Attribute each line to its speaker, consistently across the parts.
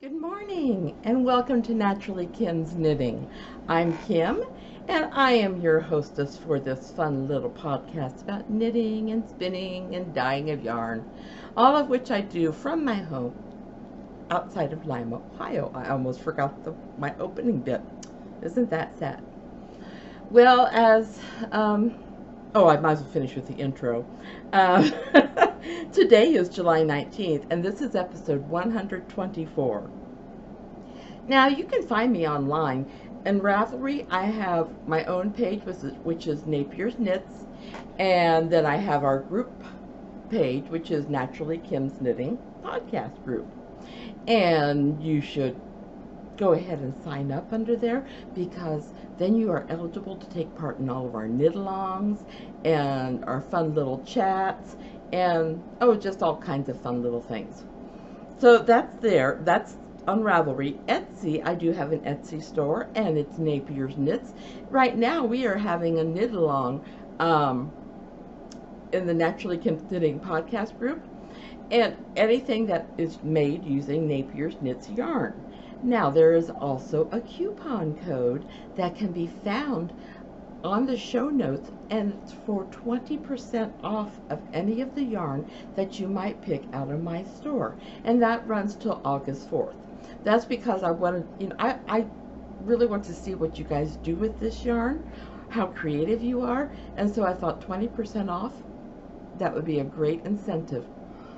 Speaker 1: Good morning and welcome to Naturally Kim's Knitting. I'm Kim and I am your hostess for this fun little podcast about knitting and spinning and dyeing of yarn, all of which I do from my home outside of Lima, Ohio. I almost forgot my opening bit. Isn't that sad? Well, I might as well finish with the intro. Um, Today is July 19th and this is episode 124. Now, you can find me online. In Ravelry, I have my own page, which is Napier's Knits, and then I have our group page, which is Naturally Kim's Knitting podcast group. And you should go ahead and sign up under there because then you are eligible to take part in all of our knit-alongs and our fun little chats and, just all kinds of fun little things. So that's there. That's on Ravelry. Etsy, I do have an Etsy store, and it's Napier's Knits. Right now, we are having a knit along in the Naturally Kim Knitting podcast group, and anything that is made using Napier's Knits yarn. Now, there is also a coupon code that can be found on the show notes, and it's for 20% off of any of the yarn that you might pick out of my store, and that runs till August 4th. That's because I wanted, I really want to see what you guys do with this yarn, how creative you are, and so I thought 20% off, that would be a great incentive.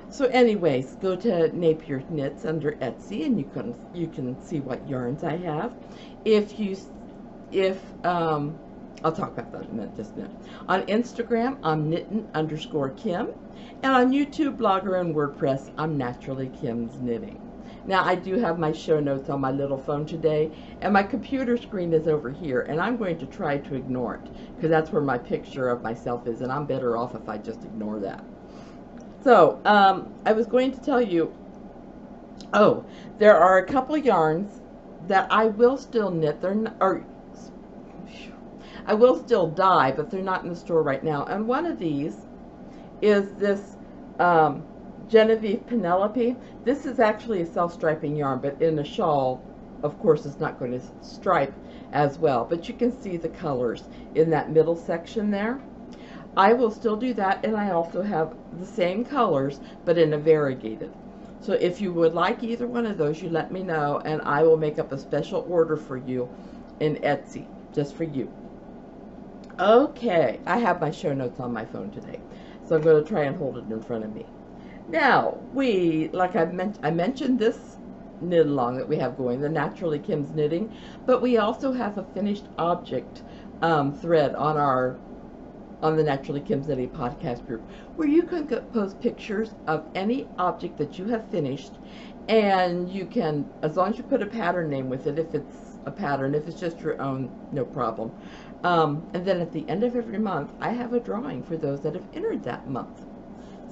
Speaker 1: So anyways, go to Napier Knits under Etsy and you can see what yarns I have. I'll talk about that in just a minute. On Instagram, I'm knittin_Kim, and on YouTube, Blogger, and WordPress, I'm Naturally Kim's Knitting. Now, I do have my show notes on my little phone today, and my computer screen is over here, and I'm going to try to ignore it, because that's where my picture of myself is, and I'm better off if I just ignore that. So, I was going to tell you, there are a couple yarns that I will still knit. I will still dye, but they're not in the store right now. And one of these is this Genevieve Penelope. This is actually a self-striping yarn, but in a shawl, of course, it's not going to stripe as well. But you can see the colors in that middle section there. I will still do that, and I also have the same colors, but in a variegated. So if you would like either one of those, you let me know, and I will make up a special order for you in Etsy, just for you. Okay, I have my show notes on my phone today, so I'm going to try and hold it in front of me. Now, I mentioned this knit along that we have going, the Naturally Kim's Knitting, but we also have a finished object thread on the Naturally Kim's Knitting podcast group, where you can post pictures of any object that you have finished, and you can, as long as you put a pattern name with it, if it's a pattern, if it's just your own, no problem. And then at the end of every month, I have a drawing for those that have entered that month.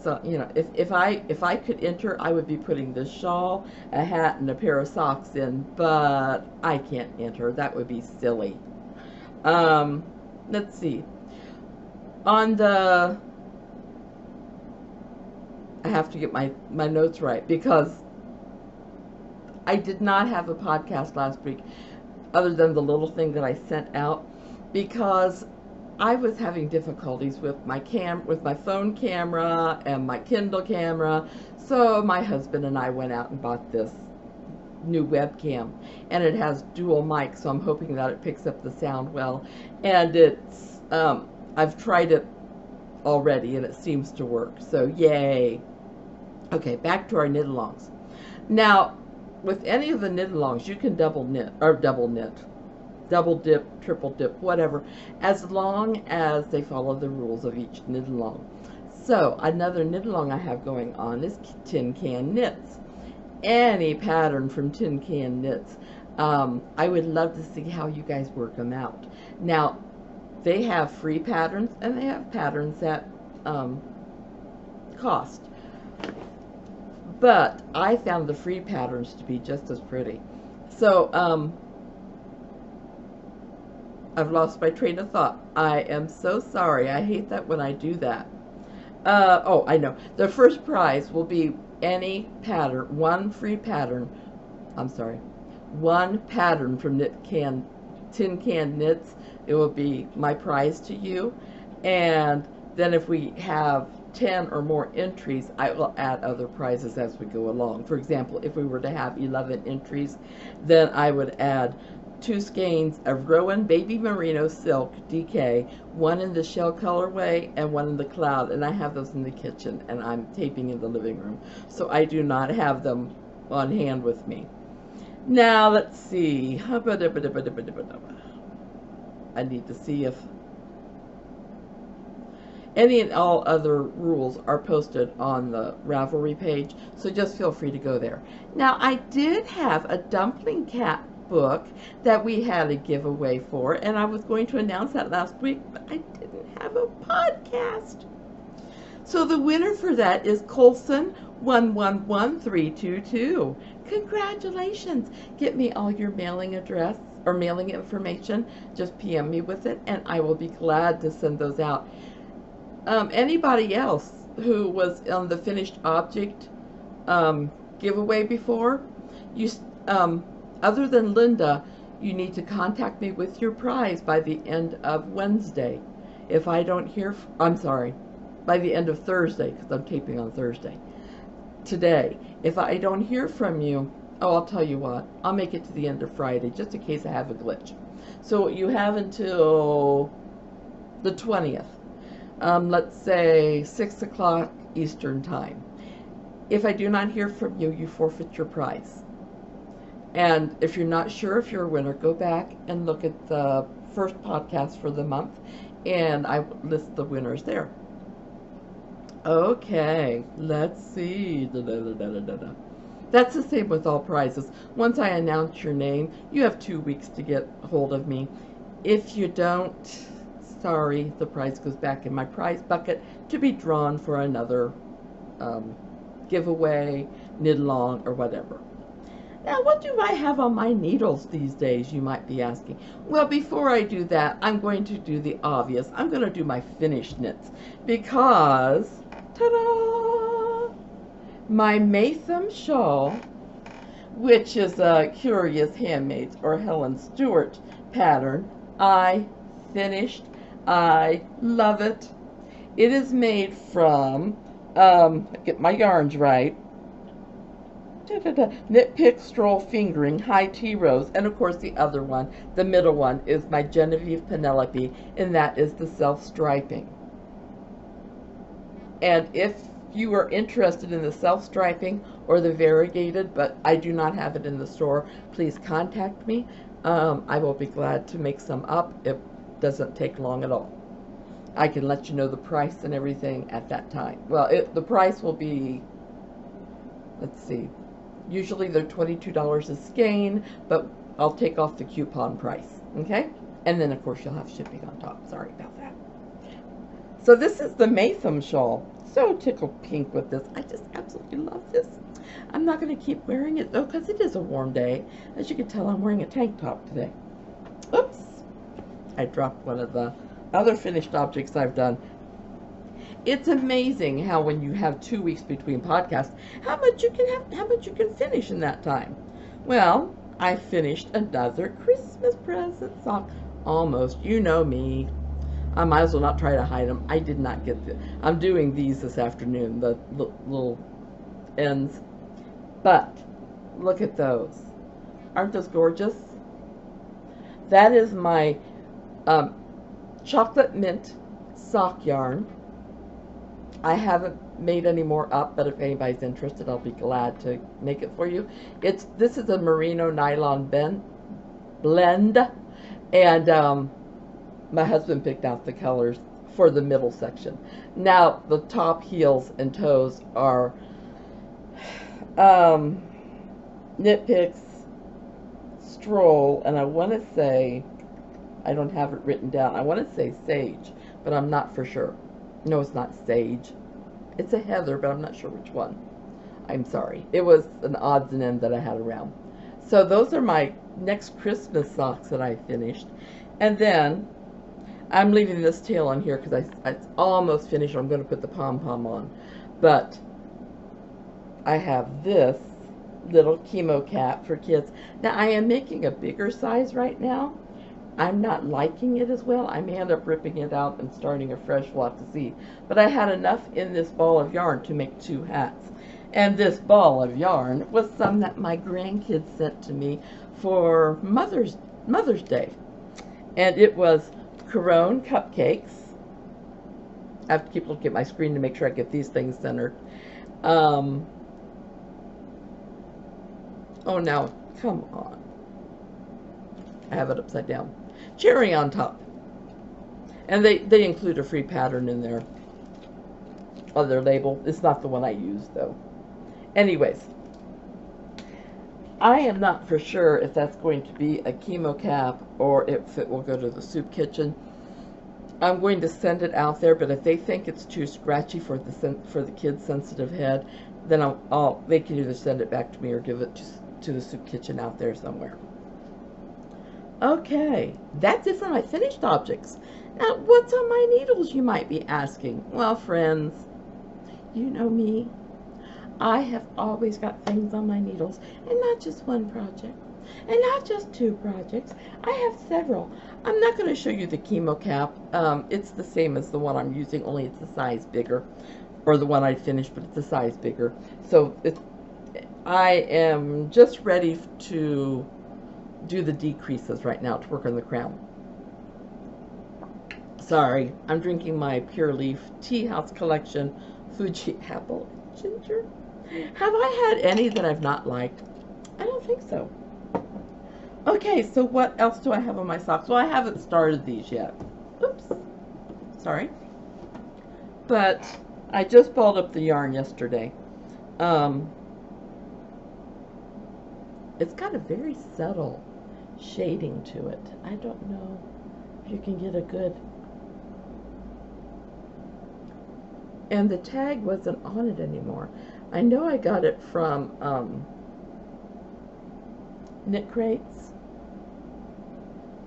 Speaker 1: So, if I could enter, I would be putting this shawl, a hat, and a pair of socks in, but I can't enter. That would be silly. Let's see. I have to get my notes right, because I did not have a podcast last week, other than the little thing that I sent out, because I was having difficulties with my phone camera and my Kindle camera. So my husband and I went out and bought this new webcam, and it has dual mics, so I'm hoping that it picks up the sound well. And it's I've tried it already and it seems to work, so yay. Okay, back to our knit-alongs. Now, with any of the knit-alongs, you can double dip, triple dip, whatever, as long as they follow the rules of each knit-along. So, another knit-along I have going on is Tin Can Knits. Any pattern from Tin Can Knits. I would love to see how you guys work them out. Now, they have free patterns, and they have patterns that cost. But I found the free patterns to be just as pretty. So, I've lost my train of thought. I am so sorry. I hate that when I do that. I know. The first prize will be any pattern, one free pattern I'm sorry, one pattern from Tin Can Knits. It will be my prize to you. And then if we have 10 or more entries, I will add other prizes as we go along. For example, if we were to have 11 entries, then I would add 2 skeins of Rowan Baby Merino Silk DK, one in the shell colorway and one in the cloud, and I have those in the kitchen and I'm taping in the living room, so I do not have them on hand with me. Now let's see. I need to see if any and all other rules are posted on the Ravelry page, so just feel free to go there. Now, I did have a Dumpling Cat book that we had a giveaway for, and I was going to announce that last week, but I didn't have a podcast. So the winner for that is Colson 111322. Congratulations. Get me all your mailing address or mailing information. Just PM me with it, and I will be glad to send those out. Anybody else who was on the finished object giveaway before, you other than Linda, you need to contact me with your prize by the end of Wednesday. If I don't hear, I'm sorry, by the end of Thursday, because I'm taping on Thursday. Today, if I don't hear from you, oh, I'll tell you what, I'll make it to the end of Friday, just in case I have a glitch. So you have until the 20th. Let's say 6 o'clock Eastern time. If I do not hear from you, you forfeit your prize. And if you're not sure if you're a winner, go back and look at the first podcast for the month, and I list the winners there. Okay, let's see. That's the same with all prizes. Once I announce your name, you have 2 weeks to get hold of me. If you don't, sorry, the prize goes back in my prize bucket to be drawn for another giveaway, knit-along, or whatever. Now, what do I have on my needles these days, you might be asking? Well, before I do that, I'm going to do the obvious. I'm going to do my finished knits because, ta-da! My Maytham shawl, which is a Curious Handmaids or Helen Stewart pattern, I finished. I love it. It is made from, get my yarns right, Knit Pick Stroll Fingering High Tea Rose, and of course the other one, the middle one, is my Genevieve Penelope, and that is the self-striping. And if you are interested in the self-striping or the variegated, but I do not have it in the store, please contact me. I will be glad to make some up. It doesn't take long at all. I can let you know the price and everything at that time. Well, the price will be, let's see, usually they're $22 a skein, but I'll take off the coupon price, okay? And then, of course, you'll have shipping on top. Sorry about that. So this is the Maytham shawl. So tickled pink with this. I just absolutely love this. I'm not going to keep wearing it, though, because it is a warm day. As you can tell, I'm wearing a tank top today. Oops. I dropped one of the other finished objects I've done. It's amazing how when you have 2 weeks between podcasts, how much you can finish in that time. Well, I finished another Christmas present sock. Almost. You know me. I might as well not try to hide them. I did not get the. I'm doing these this afternoon, the little ends. But look at those. Aren't those gorgeous? That is my chocolate mint sock yarn. I haven't made any more up, but if anybody's interested, I'll be glad to make it for you. This is a merino nylon blend, and my husband picked out the colors for the middle section. Now the top, heels, and toes are Knit Picks Stroll, and I want to say, I don't have it written down, I want to say Sage, but I'm not for sure. No, it's not Sage. It's a Heather, but I'm not sure which one. I'm sorry. It was an odds and ends that I had around. So those are my next Christmas socks that I finished. And then I'm leaving this tail on here because it's almost finished. I'm going to put the pom-pom on. But I have this little chemo cap for kids. Now I am making a bigger size right now. I'm not liking it as well. I may end up ripping it out and starting a fresh. We'll have to see. But I had enough in this ball of yarn to make 2 hats. And this ball of yarn was some that my grandkids sent to me for Mother's Day. And it was Corone cupcakes. I have to keep looking at my screen to make sure I get these things centered. Oh, now, come on. I have it upside down. Cherry on top. And they include a free pattern in there on their label. It's not the one I use, though. Anyways, I am not for sure if that's going to be a chemo cap or if it will go to the soup kitchen. I'm going to send it out there, but if they think it's too scratchy for the kid's sensitive head, then they can either send it back to me or give it to the soup kitchen out there somewhere. Okay, that's it for my finished objects. Now, what's on my needles, you might be asking? Well, friends, you know me. I have always got things on my needles, and not just one project, and not just 2 projects. I have several. I'm not going to show you the chemo cap. It's the same as the one I'm using, only it's a size bigger, or the one I finished, but it's a size bigger. So I am just ready to do the decreases right now to work on the crown. Sorry, I'm drinking my Pure Leaf Tea House Collection Fuji Apple Ginger. Have I had any that I've not liked? I don't think so. Okay, so what else do I have on my socks? Well, I haven't started these yet. Oops. Sorry. But I just balled up the yarn yesterday. It's got a very subtle shading to it. I don't know if you can get a good... And the tag wasn't on it anymore. I know I got it from Knit Crates,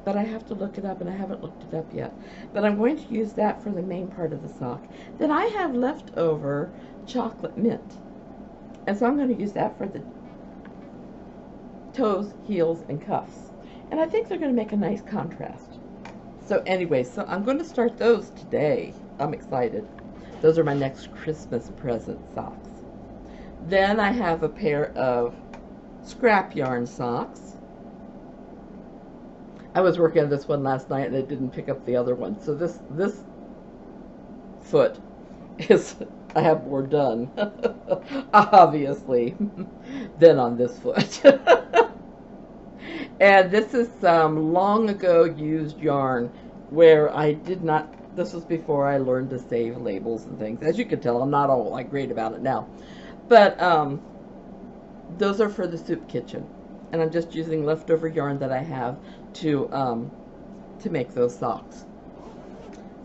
Speaker 1: but I have to look it up, and I haven't looked it up yet. But I'm going to use that for the main part of the sock. Then I have leftover chocolate mint, and so I'm going to use that for the toes, heels, and cuffs. And I think they're going to make a nice contrast. So anyway, so I'm going to start those today. I'm excited. Those are my next Christmas present socks. Then I have a pair of scrap yarn socks. I was working on this one last night and I didn't pick up the other one. So this foot is, I have more done, obviously, than on this foot. And this is some long ago used yarn where I did not, this was before I learned to save labels and things. As you can tell, I'm not all like great about it now. But those are for the soup kitchen. And I'm just using leftover yarn that I have to make those socks.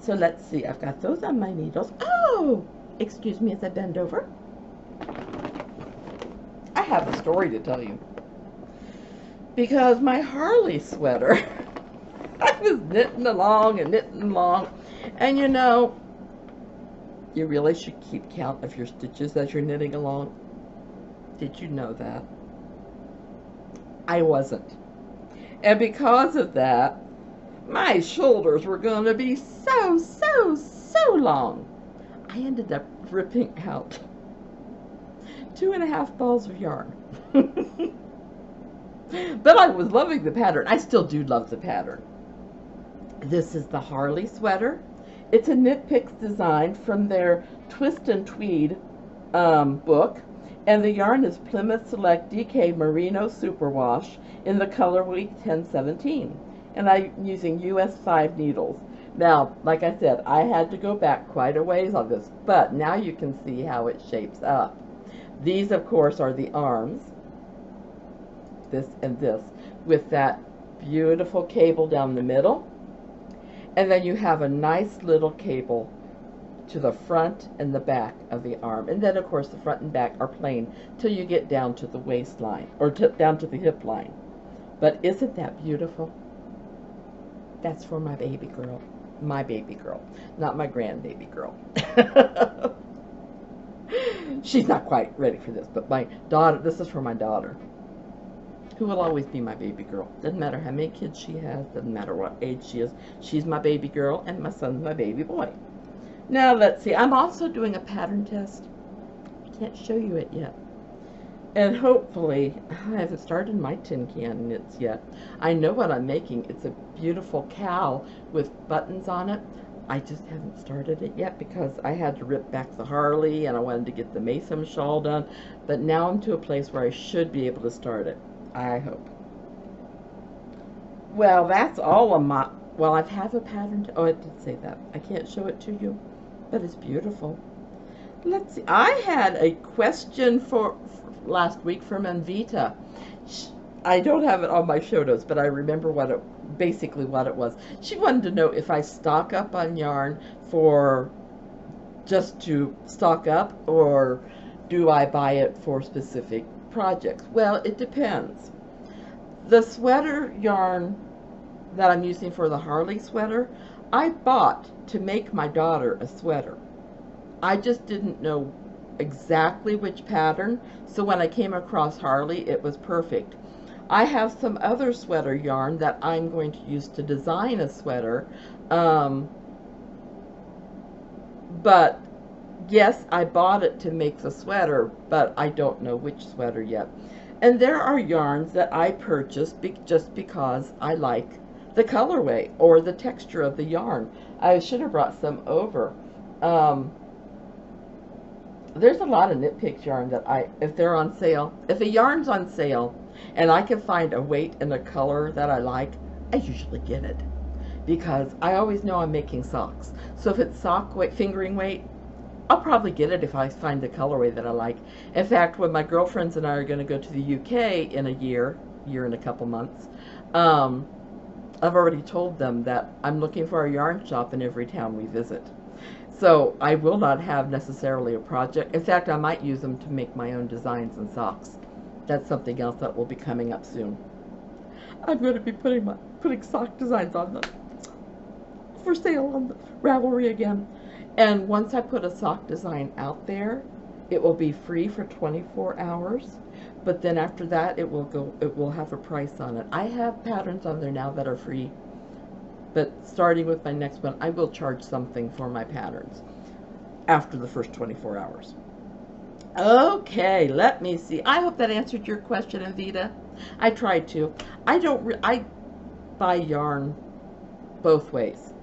Speaker 1: So let's see, I've got those on my needles. Oh, excuse me as I bend over. I have a story to tell you. Because my Harley sweater, I was knitting along, and you know, you really should keep count of your stitches as you're knitting along. Did you know that? I wasn't. And because of that, my shoulders were going to be so long. I ended up ripping out 2.5 balls of yarn. But I was loving the pattern. I still do love the pattern. This is the Harley sweater. It's a Knit Picks design from their Twist and Tweed book. And the yarn is Plymouth Select DK Merino Superwash in the color week 1017. And I'm using US 5 needles. Now, like I said, I had to go back quite a ways on this, but now you can see how it shapes up. These, of course, are the arms. This and this, with that beautiful cable down the middle. And then you have a nice little cable to the front and the back of the arm. And then, of course, the front and back are plain till you get down to the waistline, or down to the hip line. But isn't that beautiful? That's for my baby girl. My baby girl, not my grandbaby girl. She's not quite ready for this, but my daughter, this is for my daughter, who will always be my baby girl. Doesn't matter how many kids she has, doesn't matter what age she is. She's my baby girl, and my son's my baby boy. Now, let's see. I'm also doing a pattern test. I can't show you it yet. And hopefully, I haven't started my tin can knits yet. I know what I'm making. It's a beautiful cowl with buttons on it. I just haven't started it yet because I had to rip back the Harley and I wanted to get the Mason shawl done. But now I'm to a place where I should be able to start it. I hope. Well, that's all of my... Well, I have a pattern... Oh, I did say that. I can't show it to you, but it's beautiful. Let's see. I had a question for last week from Anvita. I don't have it on my show notes, but I remember basically what it was. She wanted to know if I stock up on yarn for just to stock up, or do I buy it for specific projects? Well, it depends. The sweater yarn that I'm using for the Harley sweater, I bought to make my daughter a sweater. I just didn't know exactly which pattern, so when I came across Harley, it was perfect. I have some other sweater yarn that I'm going to use to design a sweater, but yes, I bought it to make the sweater, but I don't know which sweater yet. And there are yarns that I purchased just because I like the colorway or the texture of the yarn. I should have brought some over. There's a lot of Knit Picks yarn that if they're on sale, if a yarn's on sale and I can find a weight and a color that I like, I usually get it, because I always know I'm making socks. So if it's sock weight, fingering weight, I'll probably get it if I find the colorway that I like. In fact, when my girlfriends and I are going to go to the UK in a year and a couple months, I've already told them that I'm looking for a yarn shop in every town we visit. So I will not have necessarily a project. In fact, I might use them to make my own designs and socks. That's something else that will be coming up soon. I'm going to be putting sock designs on them for sale on the Ravelry again. And once I put a sock design out there, it will be free for 24 hours. But then after that, it will have a price on it. I have patterns on there now that are free. But starting with my next one, I will charge something for my patterns after the first 24 hours. Okay, let me see. I hope that answered your question, Anvita. I tried to. I buy yarn both ways.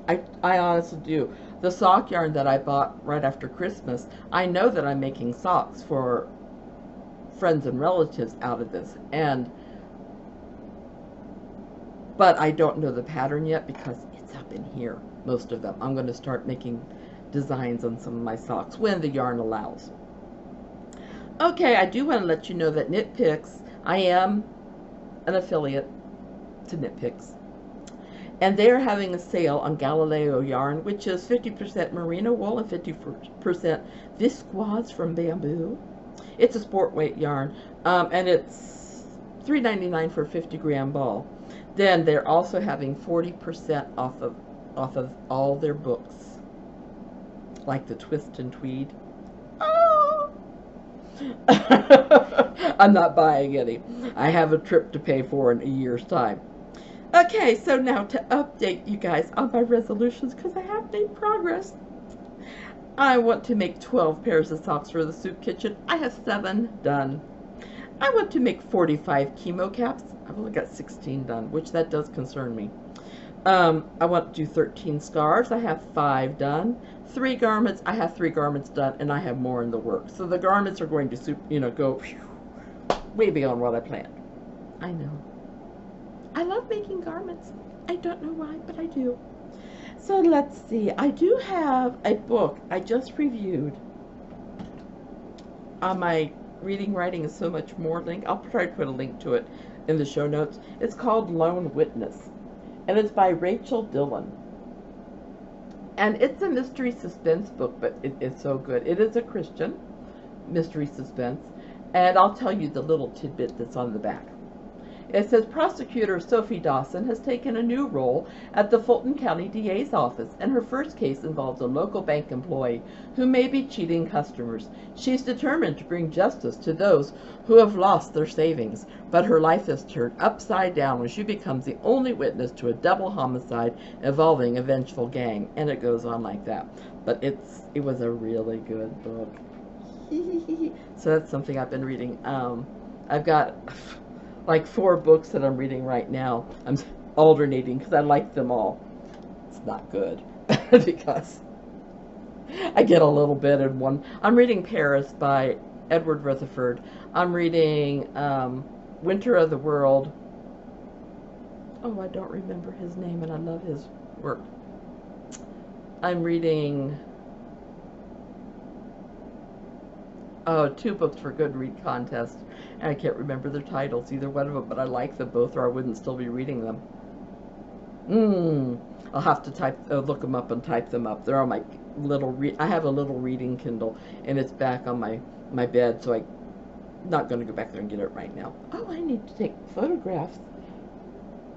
Speaker 1: I honestly do. The sock yarn that I bought right after Christmas, I know that I'm making socks for friends and relatives out of this, but I don't know the pattern yet because it's up in here, most of them. I'm going to start making designs on some of my socks when the yarn allows. Okay, I do want to let you know that Knit Picks, I am an affiliate to Knit Picks, and they are having a sale on Galileo yarn, which is 50% merino wool and 50% viscose from bamboo. It's a sport weight yarn, and it's $3.99 for a 50-gram ball. Then they're also having 40% off of all their books, like the Twist and Tweed. Oh! I'm not buying any. I have a trip to pay for in a year's time. Okay, so now to update you guys on my resolutions, because I have made progress. I want to make 12 pairs of socks for the soup kitchen. I have 7 done. I want to make 45 chemo caps. I've only got 16 done, which that does concern me. I want to do 13 scarves. I have 5 done. 3 garments. I have 3 garments done, and I have more in the works. So the garments are going to go way beyond what I planned. I know. I love making garments. I don't know why, but I do. So let's see. I do have a book I just reviewed on my Reading, Writing, and So Much More link. I'll try to put a link to it in the show notes. It's called Lone Witness, and it's by Rachel Dillon. And it's a mystery suspense book, but it's so good. It is a Christian mystery suspense, and I'll tell you the little tidbit that's on the back. It says prosecutor Sophie Dawson has taken a new role at the Fulton County DA's office, and her first case involves a local bank employee who may be cheating customers. She's determined to bring justice to those who have lost their savings, but her life is turned upside down when she becomes the only witness to a double homicide involving a vengeful gang, and it goes on like that. But it was a really good book. So that's something I've been reading. I've got like 4 books that I'm reading right now. I'm alternating because I like them all. It's not good because I get a little bit in one. I'm reading Paris by Edward Rutherford. I'm reading Winter of the World. Oh, I don't remember his name, and I love his work. I'm reading 2 books for Goodread contest, and I can't remember their titles, either one of them, but I like them both, or I wouldn't still be reading them. I'll have to look them up and type them up. They're on my little I have a little reading Kindle, and it's back on my bed, so I'm not going to go back there and get it right now. Oh, I need to take photographs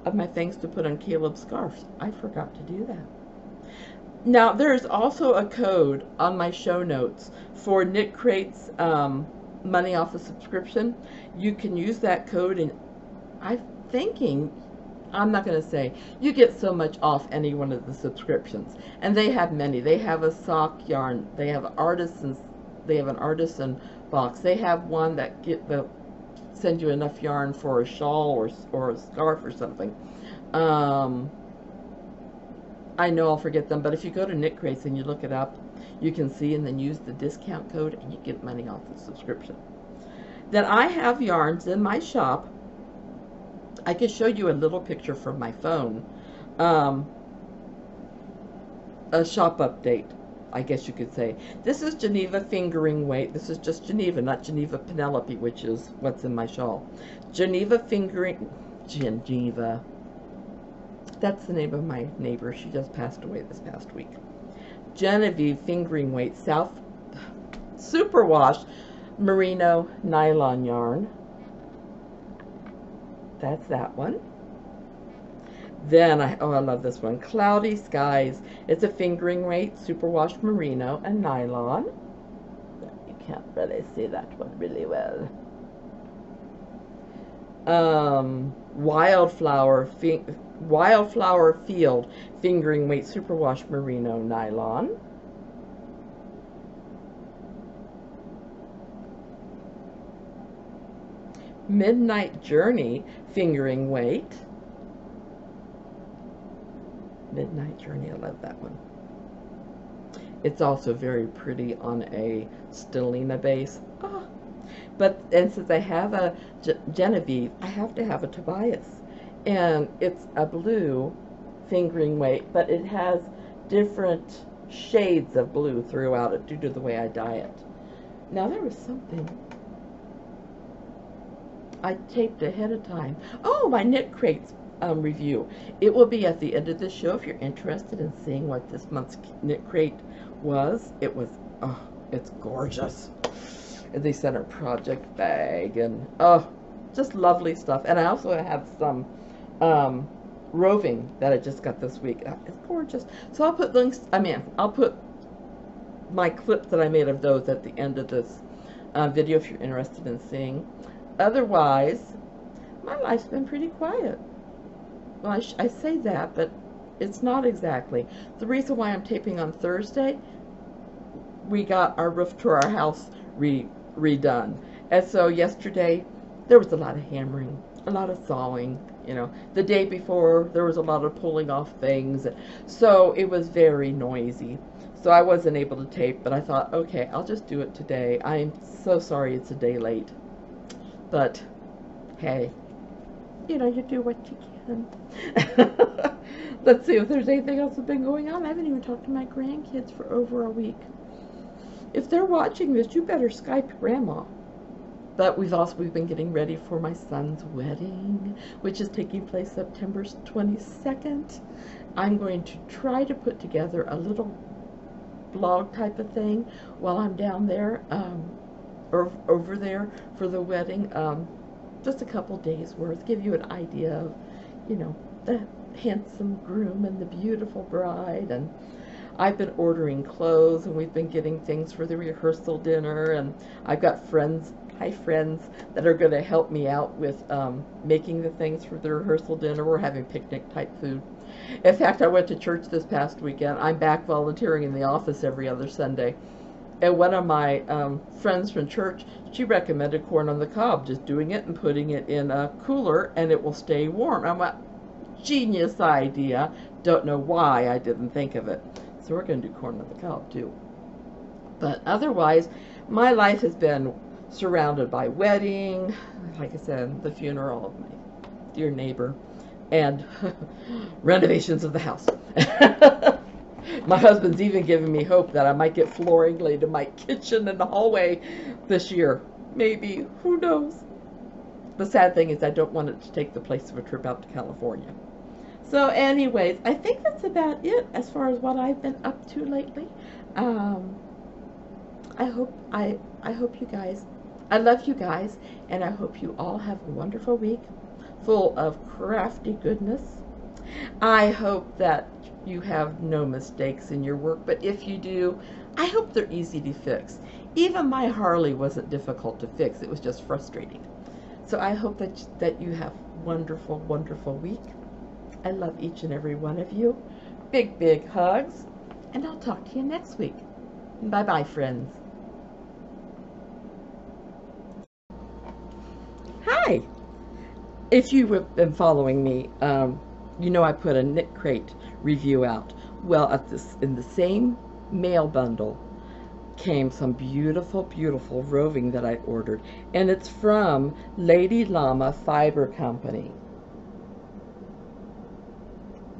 Speaker 1: of my things to put on Caleb's scarves. I forgot to do that. Now, there's also a code on my show notes for Knit Crate's money off a subscription. You can use that code, and I'm thinking, I'm not going to say, you get so much off any one of the subscriptions. And they have many. They have a sock yarn. They have an artisan box. They have one that send you enough yarn for a shawl or a scarf or something. I know I'll forget them, but if you go to Knit Crates and you look it up, you can see, and then use the discount code, and you get money off the subscription. Then I have yarns in my shop. I can show you a little picture from my phone. A shop update, I guess you could say. This is Geneva Fingering Weight. This is just Geneva, not Geneva Penelope, which is what's in my shawl. Geneva. That's the name of my neighbor. She just passed away this past week. Genevieve Fingering Weight South Superwash Merino Nylon Yarn. That's that one. Then I love this one. Cloudy Skies. It's a fingering weight superwash merino and nylon. You can't really see that one really well. Wildflower Field fingering weight superwash merino nylon. Midnight Journey fingering weight. Midnight Journey, I love that one. It's also very pretty on a stellina base. And since I have a Genevieve, I have to have a Tobias. And it's a blue fingering weight, but it has different shades of blue throughout it due to the way I dye it. Now there was something I taped ahead of time. Oh, my Knit Crates review. It will be at the end of the show if you're interested in seeing what this month's Knit Crate was. It's gorgeous. And they sent a project bag, and just lovely stuff. And I also have some roving that I just got this week. It's gorgeous. So I'll put links. I'll put my clips that I made of those at the end of this video if you're interested in seeing. Otherwise, my life's been pretty quiet. Well, I say that, but it's not exactly. The reason why I'm taping on Thursday, we got our roof to our house redone. And so yesterday, there was a lot of hammering, a lot of sawing. You know, the day before, there was a lot of pulling off things. So it was very noisy. So I wasn't able to tape, but I thought, okay, I'll just do it today. I'm so sorry it's a day late. But, hey, you know, you do what you can. Let's see if there's anything else that's been going on. I haven't even talked to my grandkids for over a week. If they're watching this, you better Skype Grandma. But we've been getting ready for my son's wedding, which is taking place September 22nd. I'm going to try to put together a little blog type of thing while I'm down there, or over there for the wedding. just a couple days worth, give you an idea of, you know, the handsome groom and the beautiful bride. And I've been ordering clothes, and we've been getting things for the rehearsal dinner, and I've got friends, hi friends, that are going to help me out with making the things for the rehearsal dinner. We're having picnic type food. In fact, I went to church this past weekend. I'm back volunteering in the office every other Sunday. And one of my friends from church, she recommended corn on the cob, just doing it and putting it in a cooler and it will stay warm. I'm like, genius idea. Don't know why I didn't think of it. So we're going to do corn on the cob too. But otherwise, my life has been surrounded by wedding, like I said, the funeral of my dear neighbor, and renovations of the house. My husband's even giving me hope that I might get flooring laid in my kitchen and the hallway this year. Maybe. Who knows? The sad thing is I don't want it to take the place of a trip out to California. So anyways, I think that's about it as far as what I've been up to lately. I hope you guys, I love you guys, and I hope you all have a wonderful week full of crafty goodness. I hope that you have no mistakes in your work, but if you do, I hope they're easy to fix. Even my Harley wasn't difficult to fix. It was just frustrating. So I hope that you have wonderful, wonderful week. I love each and every one of you. Big, big hugs, and I'll talk to you next week. Bye-bye, friends. Hi. If you have been following me, you know I put a Knit Crate review out. Well, in the same mail bundle came some beautiful, beautiful roving that I ordered, and it's from Lady Llama Fiber Company.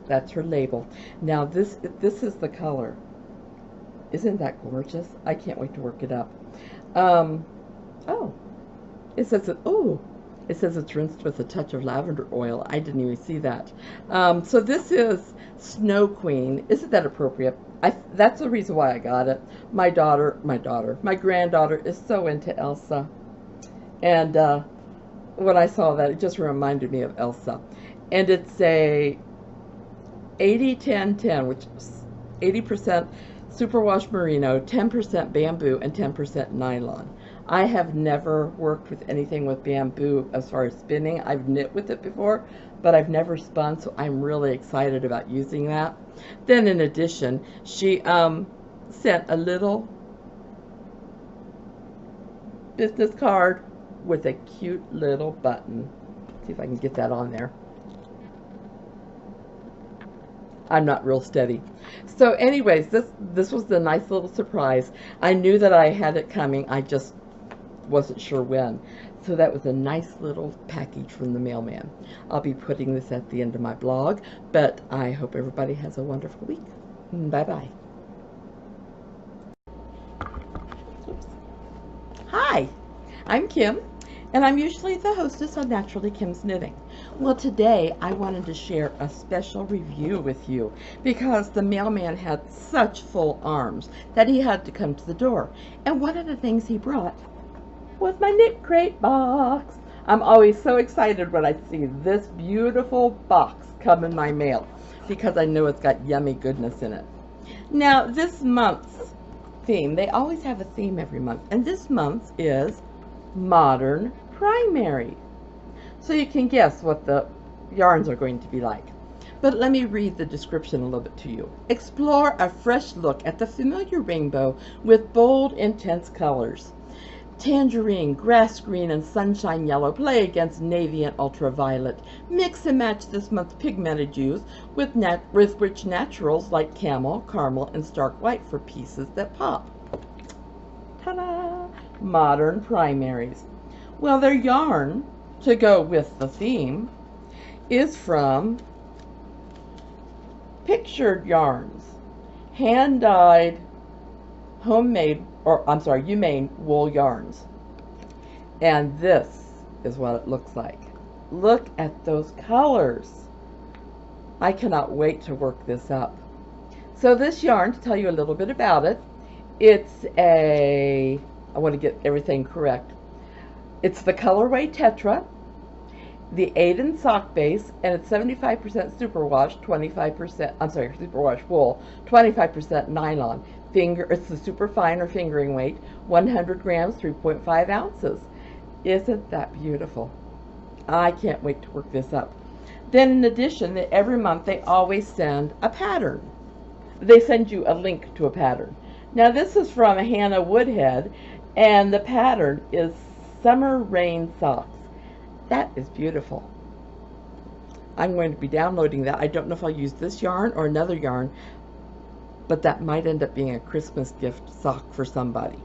Speaker 1: That's her label. Now this is the color. Isn't that gorgeous? I can't wait to work it up. Oh, it says it. Oh. It says it's rinsed with a touch of lavender oil. I didn't even see that. So this is Snow Queen. Isn't that appropriate? That's the reason why I got it. My granddaughter is so into Elsa. And when I saw that, it just reminded me of Elsa. And it's a 80-10-10, which is 80% superwash merino, 10% bamboo, and 10% nylon. I have never worked with anything with bamboo as far as spinning. I've knit with it before, but I've never spun, so I'm really excited about using that. Then in addition, she sent a little business card with a cute little button. Let's see if I can get that on there. I'm not real steady. So anyways, this was the nice little surprise. I knew that I had it coming. I just wasn't sure when. So that was a nice little package from the mailman. I'll be putting this at the end of my blog, but I hope everybody has a wonderful week. Bye-bye. Hi, I'm Kim, and I'm usually the hostess on Naturally Kim's Knitting. Well, today I wanted to share a special review with you because the mailman had such full arms that he had to come to the door. And one of the things he brought was my Knit Crate box. I'm always so excited when I see this beautiful box come in my mail because I know it's got yummy goodness in it. Now, this month's theme, they always have a theme every month, and this month is Modern Primary. So you can guess what the yarns are going to be like. But let me read the description a little bit to you. Explore a fresh look at the familiar rainbow with bold, intense colors. Tangerine, grass green, and sunshine yellow play against navy and ultraviolet. Mix and match this month's pigmented hues with rich naturals like camel, caramel, and stark white for pieces that pop. Ta-da! Modern Primaries. Well, their yarn to go with the theme is from Pictured Yarns, hand-dyed, homemade, or I'm sorry, humane wool yarns. And this is what it looks like. Look at those colors. I cannot wait to work this up. So this yarn, to tell you a little bit about it, it's I want to get everything correct. It's the colorway Tetra, the Aiden sock base, and it's 75% superwash, 25%, I'm sorry, superwash wool, 25% nylon. It's the super fine or fingering weight, 100 grams, 3.5 ounces. Isn't that beautiful? I can't wait to work this up. Then in addition, every month they always send a pattern. They send you a link to a pattern. Now this is from Hannah Woodhead, and the pattern is Summer Rain Socks. That is beautiful. I'm going to be downloading that. I don't know if I'll use this yarn or another yarn, but that might end up being a Christmas gift sock for somebody.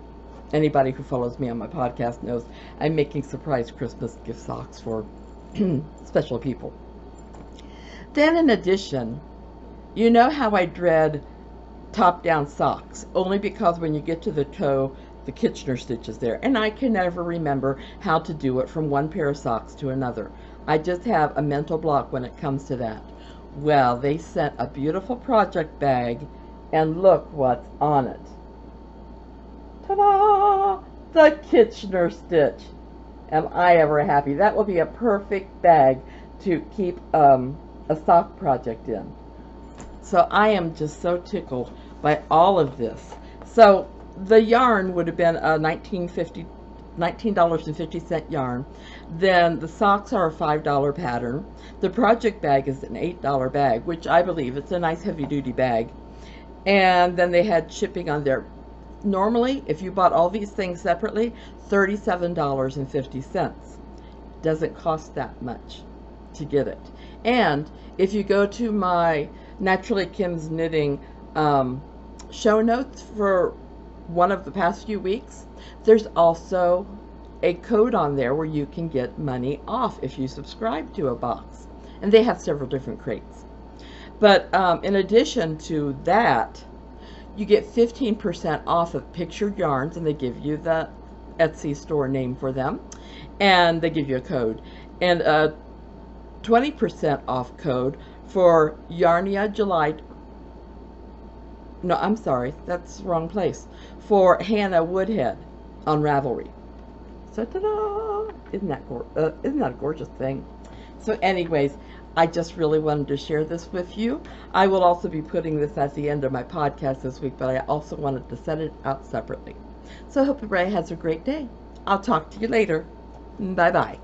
Speaker 1: Anybody who follows me on my podcast knows I'm making surprise Christmas gift socks for special people. Then in addition, you know how I dread top-down socks, only because when you get to the toe, the Kitchener stitch is there, and I can never remember how to do it from one pair of socks to another. I just have a mental block when it comes to that. Well, they sent a beautiful project bag, and look what's on it. Ta-da! The Kitchener stitch. Am I ever happy? That will be a perfect bag to keep a sock project in. So I am just so tickled by all of this. So the yarn would have been a $19.50 yarn. Then the socks are a $5 pattern. The project bag is an $8 bag, which I believe it's a nice heavy-duty bag. And then they had shipping on there. Normally, if you bought all these things separately, $37.50. Doesn't cost that much to get it. And if you go to my Naturally Kim's Knitting show notes for one of the past few weeks, there's also a code on there where you can get money off if you subscribe to a box. And they have several different crates. But in addition to that, you get 15% off of pictured yarns, and they give you the Etsy store name for them, and they give you a code, and a 20% off code for Yarnia July. No, I'm sorry, that's the wrong place. For Hannah Woodhead on Ravelry. So ta-da! Isn't that a gorgeous thing? So anyways, I just really wanted to share this with you. I will also be putting this at the end of my podcast this week, but I also wanted to set it out separately. So I hope everybody has a great day. I'll talk to you later. Bye-bye.